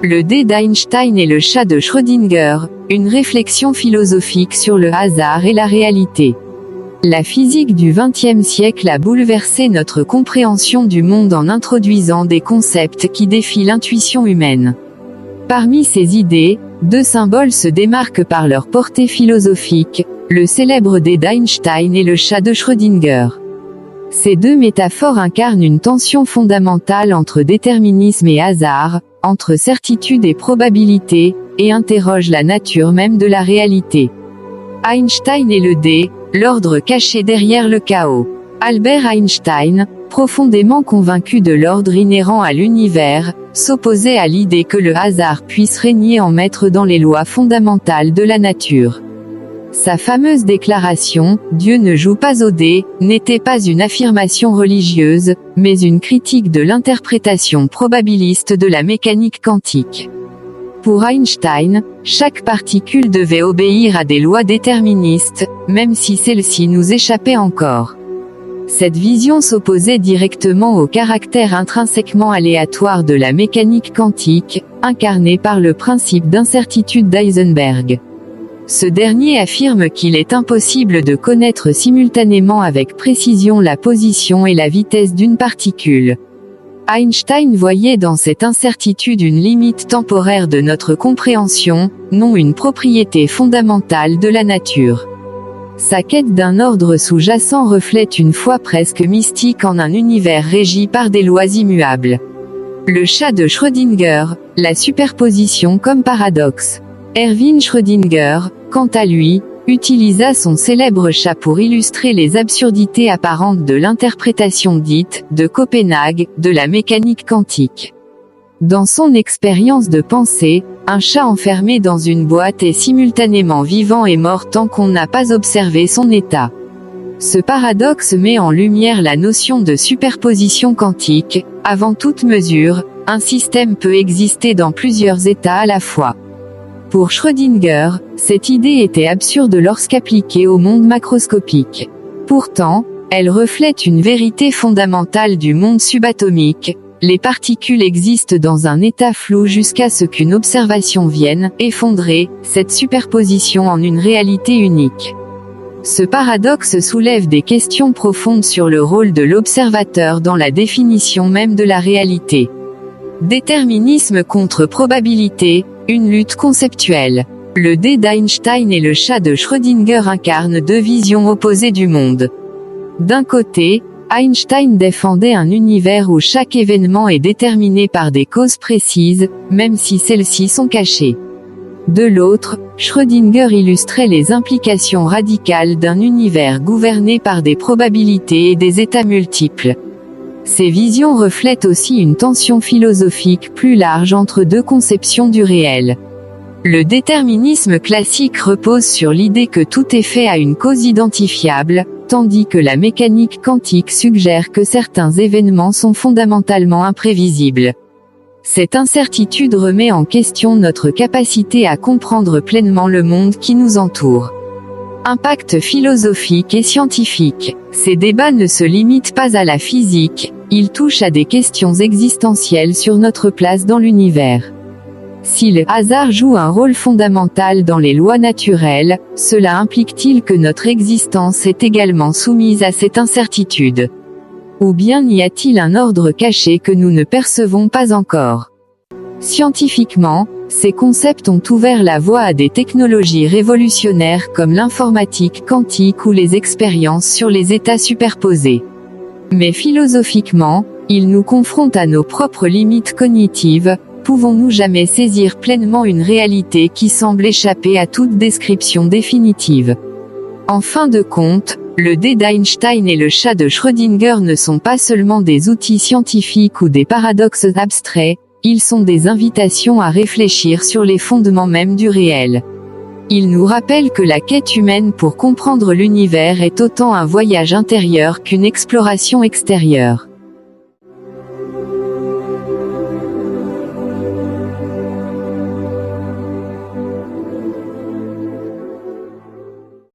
Le dé d'Einstein et le chat de Schrödinger, une réflexion philosophique sur le hasard et la réalité. La physique du XXe siècle a bouleversé notre compréhension du monde en introduisant des concepts qui défient l'intuition humaine. Parmi ces idées, deux symboles se démarquent par leur portée philosophique, le célèbre dé d'Einstein et le chat de Schrödinger. Ces deux métaphores incarnent une tension fondamentale entre déterminisme et hasard, entre certitude et probabilité, et interrogent la nature même de la réalité. Einstein et le dé, l'ordre caché derrière le chaos. Albert Einstein, profondément convaincu de l'ordre inhérent à l'univers, s'opposait à l'idée que le hasard puisse régner en maître dans les lois fondamentales de la nature. Sa fameuse déclaration « Dieu ne joue pas au dé » n'était pas une affirmation religieuse, mais une critique de l'interprétation probabiliste de la mécanique quantique. Pour Einstein, chaque particule devait obéir à des lois déterministes, même si celles-ci nous échappaient encore. Cette vision s'opposait directement au caractère intrinsèquement aléatoire de la mécanique quantique, incarné par le principe d'incertitude d'Heisenberg. Ce dernier affirme qu'il est impossible de connaître simultanément avec précision la position et la vitesse d'une particule. Einstein voyait dans cette incertitude une limite temporaire de notre compréhension, non une propriété fondamentale de la nature. Sa quête d'un ordre sous-jacent reflète une foi presque mystique en un univers régi par des lois immuables. Le chat de Schrödinger, la superposition comme paradoxe. Erwin Schrödinger, quant à lui, utilisa son célèbre chat pour illustrer les absurdités apparentes de l'interprétation dite « de Copenhague » de la mécanique quantique. Dans son expérience de pensée, un chat enfermé dans une boîte est simultanément vivant et mort tant qu'on n'a pas observé son état. Ce paradoxe met en lumière la notion de superposition quantique. Avant toute mesure, un système peut exister dans plusieurs états à la fois. Pour Schrödinger, cette idée était absurde lorsqu'appliquée au monde macroscopique. Pourtant, elle reflète une vérité fondamentale du monde subatomique. Les particules existent dans un état flou jusqu'à ce qu'une observation vienne effondrer cette superposition en une réalité unique. Ce paradoxe soulève des questions profondes sur le rôle de l'observateur dans la définition même de la réalité. Déterminisme contre probabilité, une lutte conceptuelle. Le dé d'Einstein et le chat de Schrödinger incarnent deux visions opposées du monde. D'un côté, Einstein défendait un univers où chaque événement est déterminé par des causes précises, même si celles-ci sont cachées. De l'autre, Schrödinger illustrait les implications radicales d'un univers gouverné par des probabilités et des états multiples. Ces visions reflètent aussi une tension philosophique plus large entre deux conceptions du réel. Le déterminisme classique repose sur l'idée que tout est fait à une cause identifiable, tandis que la mécanique quantique suggère que certains événements sont fondamentalement imprévisibles. Cette incertitude remet en question notre capacité à comprendre pleinement le monde qui nous entoure. Impact philosophique et scientifique. Ces débats ne se limitent pas à la physique, ils touchent à des questions existentielles sur notre place dans l'univers. Si le hasard joue un rôle fondamental dans les lois naturelles, cela implique-t-il que notre existence est également soumise à cette incertitude? Ou bien y a-t-il un ordre caché que nous ne percevons pas encore? Scientifiquement, ces concepts ont ouvert la voie à des technologies révolutionnaires comme l'informatique quantique ou les expériences sur les états superposés. Mais philosophiquement, ils nous confrontent à nos propres limites cognitives. Pouvons-nous jamais saisir pleinement une réalité qui semble échapper à toute description définitive? En fin de compte, le dé d'Einstein et le chat de Schrödinger ne sont pas seulement des outils scientifiques ou des paradoxes abstraits, ils sont des invitations à réfléchir sur les fondements mêmes du réel. Ils nous rappellent que la quête humaine pour comprendre l'univers est autant un voyage intérieur qu'une exploration extérieure.